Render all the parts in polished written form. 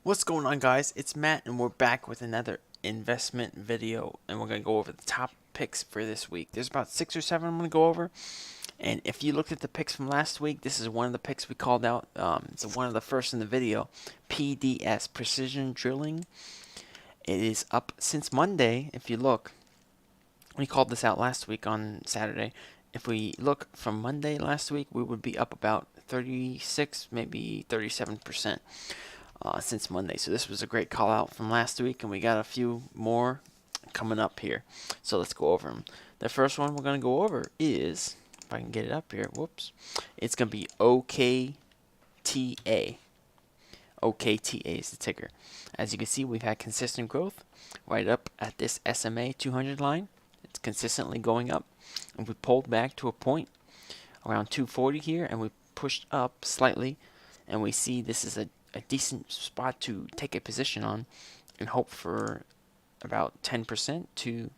What's going on, guys? It's Matt and we're back with another investment video, and we're going to go over the top picks for this week. There's about 6 or 7 I'm going to go over, and if you looked at the picks from last week, this is one of the picks we called out. It's one of the first in the video. PDS, Precision Drilling. It is up since Monday. If you look, we called this out last week on Saturday. If we look from Monday last week, we would be up about 36, maybe 37%. Since Monday. So this was a great call out from last week, and we got a few more coming up here. So let's go over them. The first one we're going to go over is, if I can get it up here, whoops, it's going to be OKTA. OKTA is the ticker. As you can see, we've had consistent growth right up at this SMA 200 line. It's consistently going up, and we pulled back to a point around 240 here, and we pushed up slightly, and we see this is a decent spot to take a position on and hope for about 10% to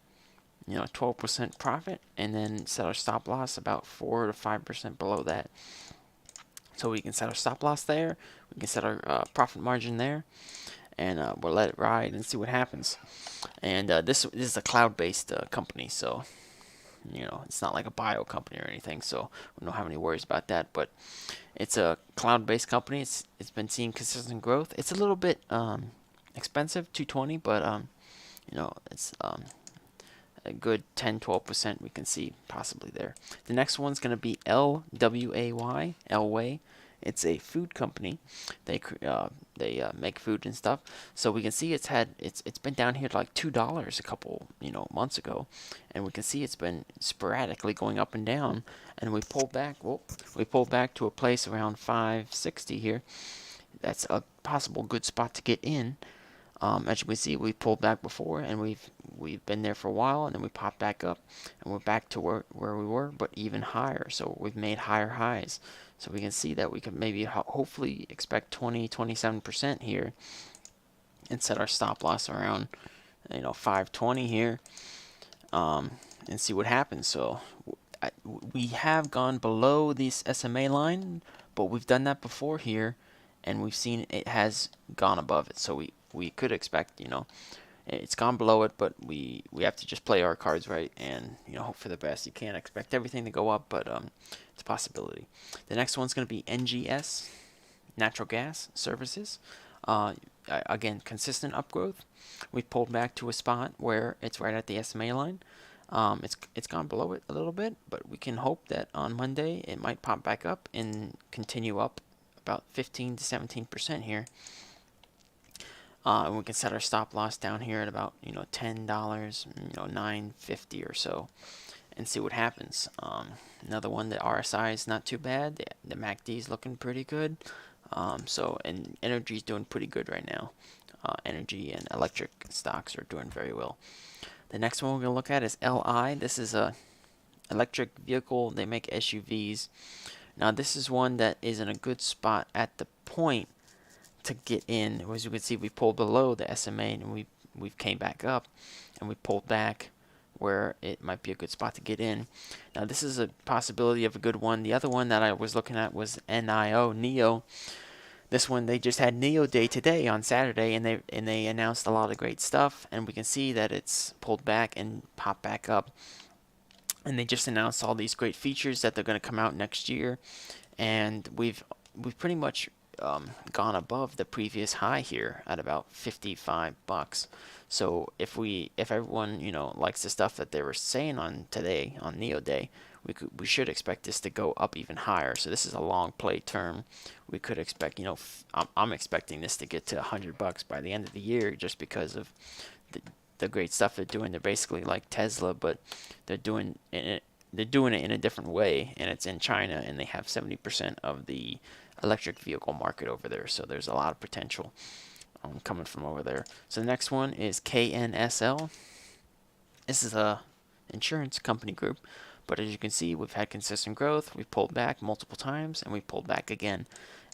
12% profit, and then set our stop loss about 4 to 5% below that. So we can set our stop loss there, we can set our profit margin there, and we'll let it ride and see what happens. And this is a cloud-based company, so it's not like a bio company or anything, so we don't have any worries about that. But it's a cloud-based company. It's been seeing consistent growth. It's a little bit expensive, 220, but it's a good 10-12% we can see possibly there. The next one's going to be LWAY. LWAY. It's a food company. They make food and stuff. So we can see it's been down here to like $2 a couple months ago, and we can see it's been sporadically going up and down. And we pulled back. We pulled back to a place around 560 here. That's a possible good spot to get in. As you can see, we pulled back before, and we've been there for a while, and then we popped back up, and we're back to where we were, but even higher. So we've made higher highs. So we can see that we could maybe hopefully expect 27% here, and set our stop loss around 520 here, and see what happens. So we have gone below this SMA line, but we've done that before here, and we've seen it has gone above it. So we could expect, it's gone below it, but we have to just play our cards right and hope for the best. You can't expect everything to go up, but it's a possibility. The next one's going to be Ngs Natural Gas Services. Again, consistent upgrowth. We pulled back to a spot where it's right at the SMA line. It's gone below it a little bit, but we can hope that on Monday it might pop back up and continue up about 15 to 17% here. And we can set our stop loss down here at about $10, $9.50 or so, and see what happens. Another one, the RSI is not too bad. The MACD is looking pretty good. And energy is doing pretty good right now. Energy and electric stocks are doing very well. The next one we're going to look at is LI. This is a electric vehicle. They make SUVs. Now this is one that is in a good spot at the point to get in. As you can see, we pulled below the SMA, and we've came back up, and we pulled back where it might be a good spot to get in. Now this is a possibility of a good one. The other one that I was looking at was NEO. This one, they just had NEO Day today on Saturday, and they announced a lot of great stuff, and we can see that it's pulled back and popped back up. And they just announced all these great features that they're going to come out next year, and we've pretty much gone above the previous high here at about $55. So if everyone likes the stuff that they were saying on today on NEO Day, we should expect this to go up even higher. So this is a long play term. We could expect I'm expecting this to get to $100 by the end of the year, just because of the great stuff they're doing. They're basically like Tesla, but they're doing it in a different way, and it's in China, and they have 70% of the electric vehicle market over there. So there's a lot of potential coming from over there. So the next one is KNSL. This is a insurance company group, but as you can see, we've had consistent growth. We've pulled back multiple times, and we pulled back again,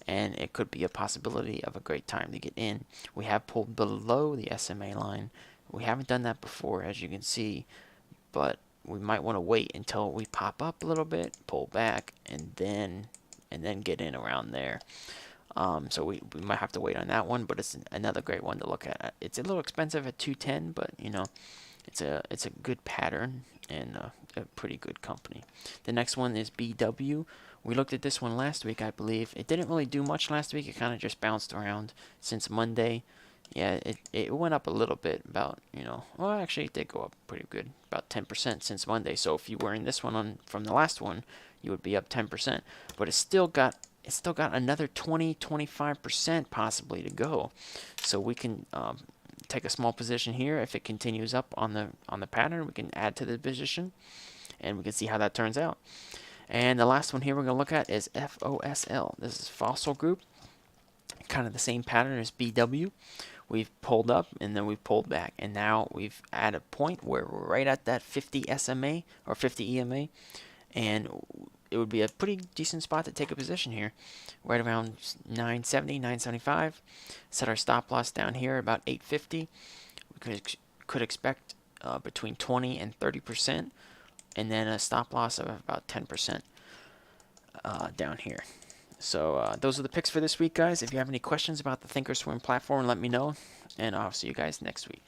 and it could be a possibility of a great time to get in. We have pulled below the SMA line. We haven't done that before, as you can see, but we might want to wait until we pop up a little bit, pull back, and then get in around there. So we might have to wait on that one, but it's another great one to look at. It's a little expensive at 210, but it's a good pattern and a pretty good company. The next one is BW. We looked at this one last week, I believe. It didn't really do much last week. It kind of just bounced around since Monday. Yeah, it went up a little bit, about, well, actually it did go up pretty good, about 10% since Monday. So if you were in this one from the last one, you would be up 10%. But it's still got another 20-25% possibly to go. So we can take a small position here. If it continues up on the pattern, we can add to the position, and we can see how that turns out. And the last one here we're going to look at is FOSL. This is Fosl Group. Kind of the same pattern as BW. We've pulled up and then we've pulled back, and now we've at a point where we're right at that 50 SMA or 50 EMA, and it would be a pretty decent spot to take a position here, right around 970, 975. Set our stop loss down here about 850. We could expect between 20 and 30%, and then a stop loss of about 10% down here. So those are the picks for this week, guys. If you have any questions about the Thinkorswim platform, let me know, and I'll see you guys next week.